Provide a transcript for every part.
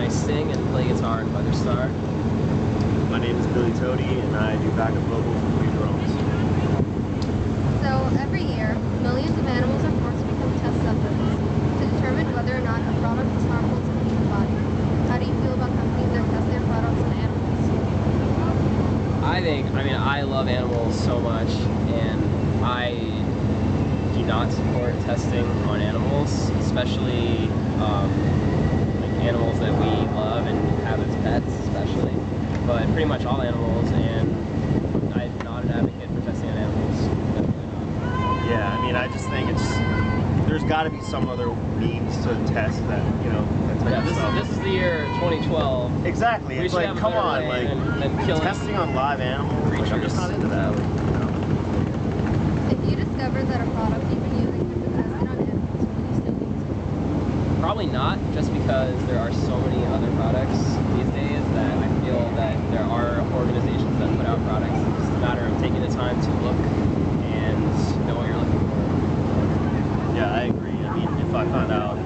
I sing and play guitar in Weatherstar. My name is Toti, and I do backup vocals and lead drums. So every year, millions of animals are forced to become test subjects to determine whether or not a product is harmful to the human body. How do you feel about companies that test their products on animals? I love animals so much, and I do not support testing on animals, especially like animals that we love and have as pets, especially. But pretty much all animals, and I'm not an advocate for testing on animals. Definitely not. Yeah, I mean, I just think there's got to be some other means to test that, you know, that type of stuff. This is the year 2012. Exactly. It's like, come on, like, testing on live animals, like, I'm just not into that. Like, you know. If you discovered that a product you've been using has been tested on animals, would you still use it? Probably not, just because there are so many other products these days that I feel that there are organizations that put out products. It's just a matter of taking the time to look and know what you're looking for. Yeah, I agree. I mean, if I found out,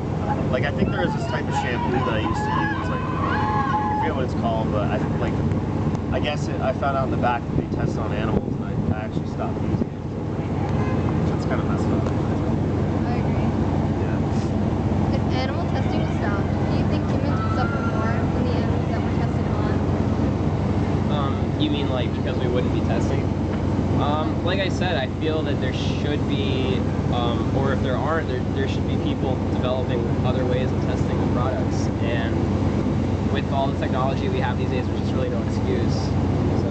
like, I think there is this type of shampoo that I used to use, like, I forget what it's called, but I guess I found out in the back that they test on animals, and I actually stopped using it. That's kind of messed up. I agree. Yeah. If animal testing was stopped, do you think humans would suffer more than the animals that were tested on? You mean like because we wouldn't be testing? Like I said, I feel that there should be, or if there aren't, there should be people developing other ways of testing the products. And with all the technology we have these days, there's just really no excuse. So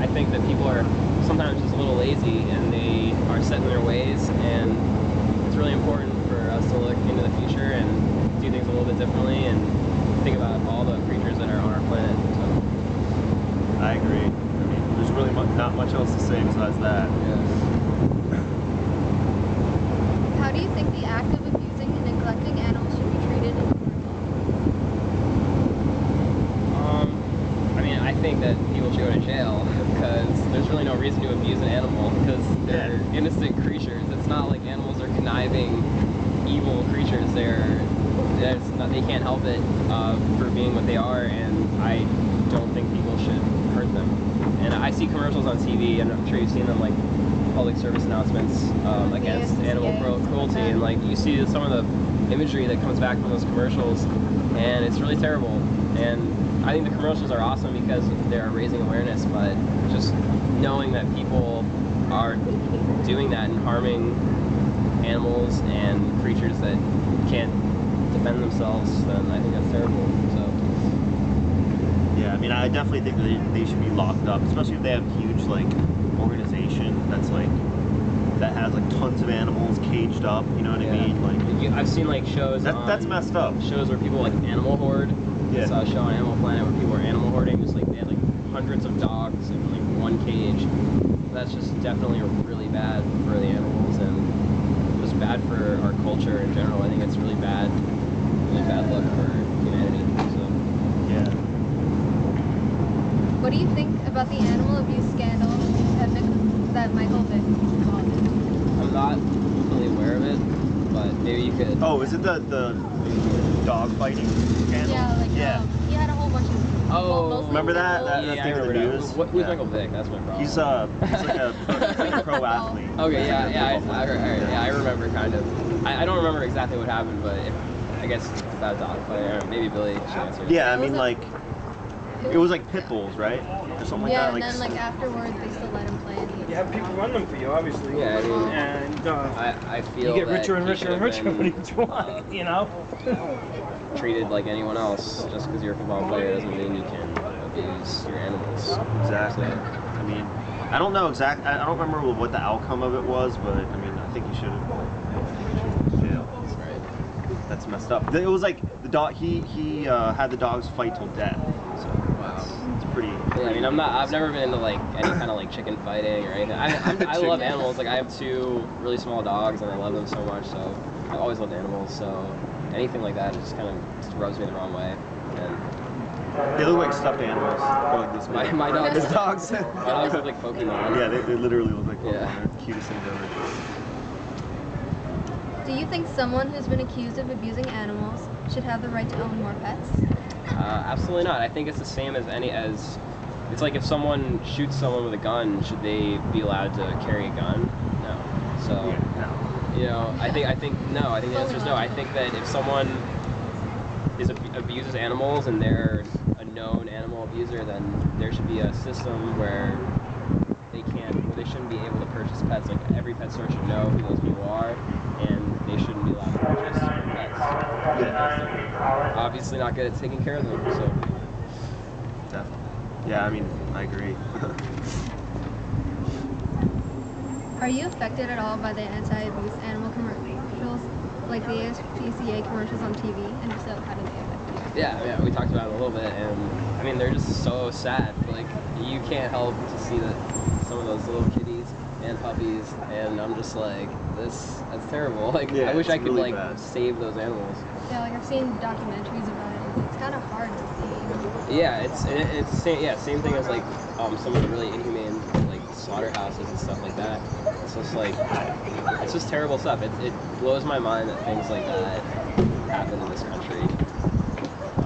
I think that people are sometimes just a little lazy, and they are set in their ways, and it's really important for us to look into the future and do things a little bit differently and think about all the creatures that are on our planet. So. I agree. I mean, there's really not much else to say besides that. Yeah. How do you think the act of abusing and neglecting animals should be treated in court law? I think that people should go to jail because there's really no reason to abuse an animal because they're innocent creatures. It's not like animals are conniving, evil creatures. They can't help it for being what they are, and I don't think people should hurt them. And I see commercials on TV, and I'm sure you've seen them, like public service announcements against animal cruelty, and like you see some of the imagery that comes back from those commercials, and it's really terrible. And I think the commercials are awesome because they're raising awareness, but just knowing that people are doing that and harming animals and creatures that can't defend themselves, then I think that's terrible. So. Yeah, I mean, I definitely think that they should be locked up, especially if they have a huge, like, organization that's, like, that has, like, tons of animals caged up, you know what I mean? Like, I've seen, like, shows that's messed up. Shows where people, like, animal hoard. Yeah. I saw a show on Animal Planet where people were animal hoarding, just, like, they had, like, hundreds of dogs in, like, one cage. That's just definitely really bad for the animals and just bad for our culture in general. I think it's really bad look for humanity, so. Yeah. What do you think about the animal abuse scandal that Michael Vick caused? I'm not fully aware of it, but maybe you could. Oh, is it the dog fighting scandal? Yeah, like he had a whole bunch of. Oh, remember that? That yeah, thing in the news? Who's Michael Vick? That's my problem. He's like a pro athlete. Okay, I remember kind of. I don't remember exactly what happened, but I guess about dog fighting. Maybe Billy should answer. Yeah, I mean, like, it was like pit bulls, right? Or something like that. Yeah, and then like afterwards they still let him play. You have people run them for you, obviously. Yeah, I mean, and I feel you get that richer and richer and richer when you want, you know? Treated like anyone else. Just because you're a football player doesn't mean you can abuse your animals. Exactly. So, I mean, I don't know exactly. I don't remember what the outcome of it was, but I mean, I think he should have been in jail. that's right. That's messed up. It was like the dog. He had the dogs fight till death. So Wow. it's pretty. Yeah, I mean, I've never been into like any kind of like chicken fighting or anything. I love animals. Like I have 2 really small dogs, and I love them so much. So I've always loved animals. So anything like that just kind of just rubs me the wrong way. And they look like stuffed animals. They're like this big. my dogs. His dogs. My dogs look like Pokemon. Yeah, they literally look like Pokemon. Yeah. They're cutest things ever. Do you think someone who's been accused of abusing animals should have the right to own more pets? Absolutely not. I think it's the same as it's like if someone shoots someone with a gun, should they be allowed to carry a gun? No. So, you know, I think no. I think the answer is no. I think that if someone abuses animals and they're a known animal abuser, then there should be a system where they shouldn't be able to purchase pets. Like every pet store should know who those people are, and they shouldn't be allowed to purchase pets. Because they're obviously not good at taking care of them. So. Definitely. Yeah, I mean, I agree. Are you affected at all by the anti-abuse animal commercials, like the ASPCA commercials on TV? And if so, how do they affect you? Yeah, we talked about it a little bit, and I mean, they're just so sad. Like, you can't help to see that some of those little kitties and puppies, and I'm just like, that's terrible. Like, Yeah, I wish I could really like bad. save those animals. Yeah, like I've seen documentaries about it. It's kind of hard to see. Yeah, it's same thing as like some of the really inhumane like slaughterhouses and stuff like that. It's just like it's just terrible stuff. It blows my mind that things like that happen in this country.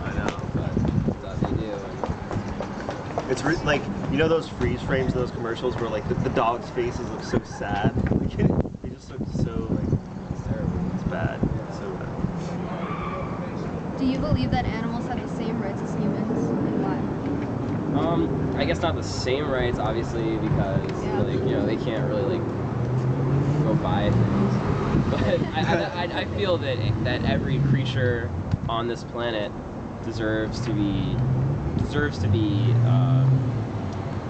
I know. But they do. And It's like, you know those freeze frames of those commercials where like the dog's faces look so sad? Like, they just look so like, it's terrible. it's bad. It's so bad. Do you believe that animals have the same rights as humans, and why? I guess not the same rights, obviously, because like, you know, they can't really like go buy things. But I feel that every creature on this planet deserves to be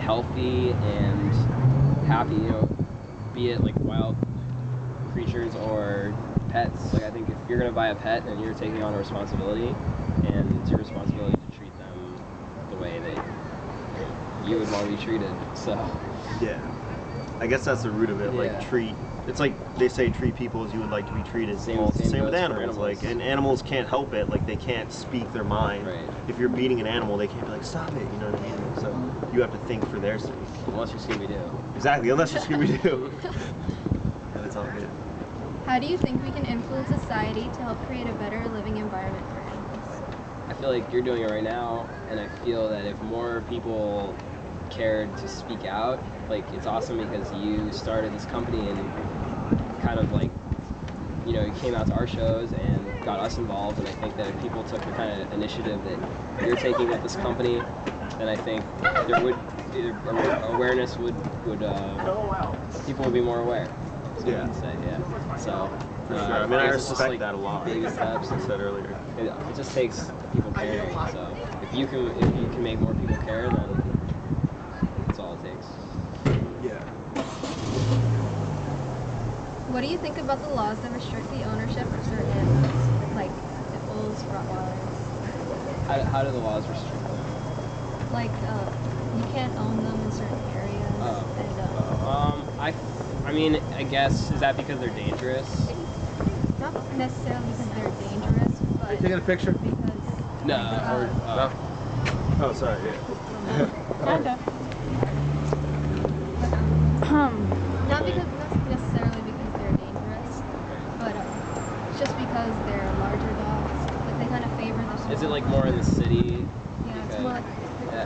healthy and happy. You know, be it like wild creatures or pets. Like, I think if you're gonna buy a pet, then you're taking on a responsibility, and it's your responsibility to treat them the way that you would want to be treated. So Yeah. I guess that's the root of it. Like, Yeah. it's like they say treat people as you would like to be treated. Same Well, it's the same with goes for animals. animals. Like, and animals can't help it. Like, they can't speak their mind. Right. If you're beating an animal, they can't be like, stop it. You know what I mean? So you have to think for their sake. unless you're Scooby-Doo. Exactly. Unless you're Scooby-Doo. And it's all good. How do you think we can influence society to help create a better living environment for animals? I feel like you're doing it right now, and I feel that if more people cared to speak out, like, it's awesome because you started this company and kind of like, you know, you came out to our shows and got us involved, and I think that if people took the kind of initiative that you're taking with this company, then I think there would awareness would people would be more aware. So Yeah. I'd say, yeah. So For sure. I mean, I guess it's just, respect like, that a lot. baby steps. As I said earlier. It just takes people caring. So if you can make more people care, then that's all it takes. Yeah. What do you think about the laws that restrict the ownership of certain animals, like pit bulls, Rottweilers? How do the laws restrict them? Like, you can't own them in certain areas. I mean, I guess, is that because they're dangerous? Not necessarily because they're dangerous, but Are you taking a picture? because No. Oh, sorry. Yeah. kinda. Not necessarily because they're dangerous, but it's just because they're larger dogs. Like, they kind of favor the smaller. Is it like more in the city? Yeah, it's more like.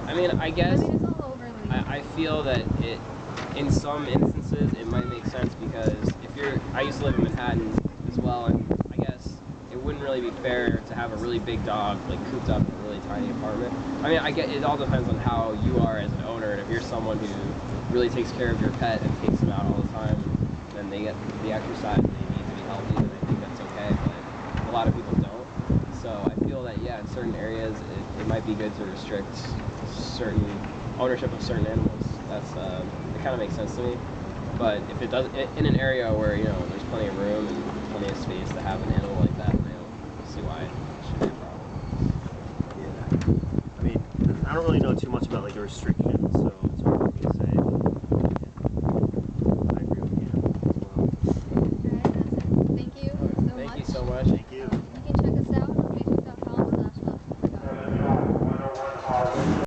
I mean, I guess it's all over the. I feel that in some instances, it might make sense because I used to live in Manhattan as well, and I guess it wouldn't really be fair to have a really big dog like cooped up in a really tiny apartment. I mean, I get it all depends on how you are as an owner, and if you're someone who really takes care of your pet and takes them out all the time, then they get the exercise and they need to be healthy, and I think that's okay, but a lot of people don't. So I feel that, yeah, in certain areas, it might be good to restrict certain ownership of certain animals. That's it kind of makes sense to me. But if it does, in an area where, you know, there's plenty of room and plenty of space to have an animal like that, then I don't see why it should be a problem. Yeah. I mean, I don't really know too much about like the restriction